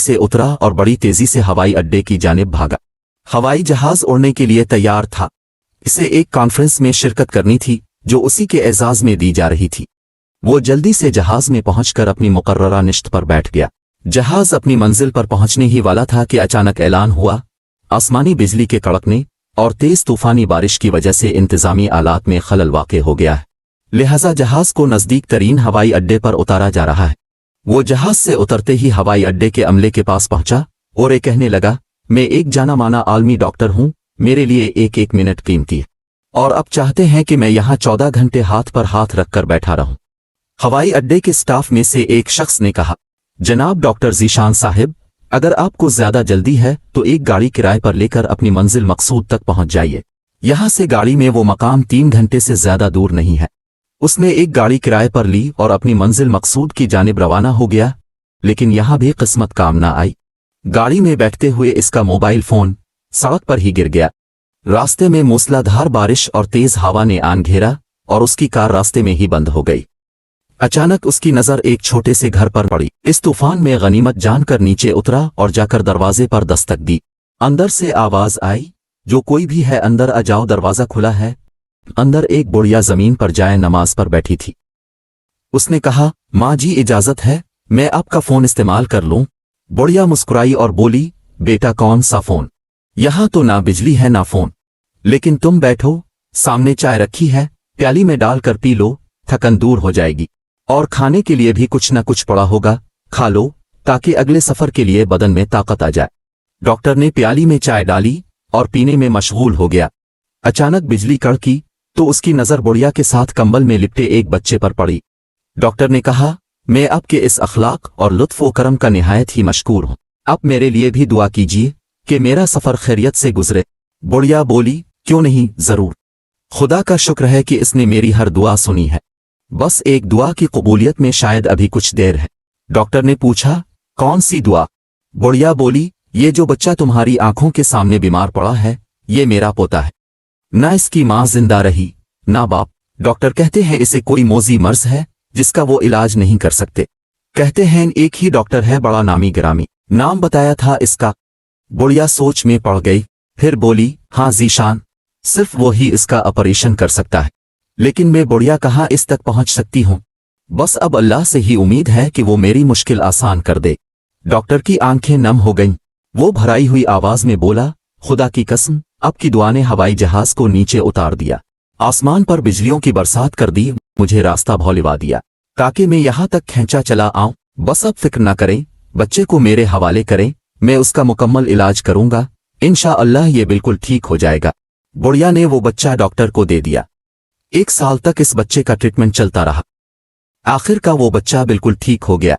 से उतरा और बड़ी तेजी से हवाई अड्डे की जानिब भागा। हवाई जहाज उड़ने के लिए तैयार था। इसे एक कॉन्फ्रेंस में शिरकत करनी थी जो उसी के एजाज में दी जा रही थी। वो जल्दी से जहाज में पहुंचकर अपनी मुकर्ररा निश्त पर बैठ गया। जहाज अपनी मंजिल पर पहुंचने ही वाला था कि अचानक ऐलान हुआ, आसमानी बिजली के कड़कने और तेज तूफानी बारिश की वजह से इंतजामी आलात में खलल वाक़ हो गया है, लिहाजा जहाज को नज़दीक तरीन हवाई अड्डे पर उतारा जा रहा है। वो जहाज से उतरते ही हवाई अड्डे के अमले के पास पहुंचा और एक कहने लगा, मैं एक जाना माना आलमी डॉक्टर हूं, मेरे लिए एक एक मिनट कीमती है और अब चाहते हैं कि मैं यहाँ 14 घंटे हाथ पर हाथ रखकर बैठा रहूं। हवाई अड्डे के स्टाफ में से एक शख्स ने कहा, जनाब डॉक्टर ज़ीशान साहिब, अगर आपको ज्यादा जल्दी है तो एक गाड़ी किराए पर लेकर अपनी मंजिल मकसूद तक पहुंच जाइए। यहां से गाड़ी में वो मकाम 3 घंटे से ज्यादा दूर नहीं है। उसने एक गाड़ी किराए पर ली और अपनी मंजिल मकसूद की जानिब रवाना हो गया, लेकिन यहां भी किस्मत काम ना आई। गाड़ी में बैठते हुए इसका मोबाइल फोन सड़क पर ही गिर गया। रास्ते में मूसलाधार बारिश और तेज हवा ने आन घेरा और उसकी कार रास्ते में ही बंद हो गई। अचानक उसकी नजर एक छोटे से घर पर पड़ी। इस तूफान में गनीमत जानकर नीचे उतरा और जाकर दरवाजे पर दस्तक दी। अंदर से आवाज आई, जो कोई भी है अंदर आ जाओ, दरवाजा खुला है। अंदर एक बुढ़िया जमीन पर जाए नमाज पर बैठी थी। उसने कहा, माँ जी इजाजत है, मैं आपका फोन इस्तेमाल कर लूं? बुढ़िया मुस्कुराई और बोली, बेटा कौन सा फोन? यहां तो ना बिजली है ना फोन, लेकिन तुम बैठो, सामने चाय रखी है, प्याली में डालकर पी लो, थकन दूर हो जाएगी। और खाने के लिए भी कुछ न कुछ पड़ा होगा, खा लो ताकि अगले सफर के लिए बदन में ताकत आ जाए। डॉक्टर ने प्याली में चाय डाली और पीने में मशगूल हो गया। अचानक बिजली कड़की तो उसकी नजर बुढ़िया के साथ कंबल में लिपटे एक बच्चे पर पड़ी। डॉक्टर ने कहा, मैं आपके इस अखलाक और लुत्फ व करम का निहायत ही मशकूर हूं। आप मेरे लिए भी दुआ कीजिए कि मेरा सफर खैरियत से गुजरे। बुढ़िया बोली, क्यों नहीं, जरूर। खुदा का शुक्र है कि इसने मेरी हर दुआ सुनी है। बस एक दुआ की कबूलियत में शायद अभी कुछ देर है। डॉक्टर ने पूछा, कौन सी दुआ? बुढ़िया बोली, ये जो बच्चा तुम्हारी आंखों के सामने बीमार पड़ा है, ये मेरा पोता है। ना इसकी माँ जिंदा रही ना बाप। डॉक्टर कहते हैं इसे कोई मोजी मर्ज है जिसका वो इलाज नहीं कर सकते। कहते हैं एक ही डॉक्टर है, बड़ा नामी गिरामी, नाम बताया था इसका। बुढ़िया सोच में पड़ गई, फिर बोली, हाँ ज़ीशान, सिर्फ वो ही इसका ऑपरेशन कर सकता है। लेकिन मैं बुढ़िया कहाँ इस तक पहुंच सकती हूँ? बस अब अल्लाह से ही उम्मीद है कि वो मेरी मुश्किल आसान कर दे। डॉक्टर की आंखें नम हो गईं। वो भराई हुई आवाज में बोला, खुदा की कसम, आपकी दुआ ने हवाई जहाज को नीचे उतार दिया, आसमान पर बिजलियों की बरसात कर दी, मुझे रास्ता भौलिवा दिया ताकि मैं यहाँ तक खींचा चला आऊं। बस अब फिक्र न करें, बच्चे को मेरे हवाले करें, मैं उसका मुकम्मल इलाज करूंगा, इंशाअल्लाह ये बिल्कुल ठीक हो जाएगा। बुढ़िया ने वो बच्चा डॉक्टर को दे दिया। 1 साल तक इस बच्चे का ट्रीटमेंट चलता रहा। आखिर का वो बच्चा बिल्कुल ठीक हो गया।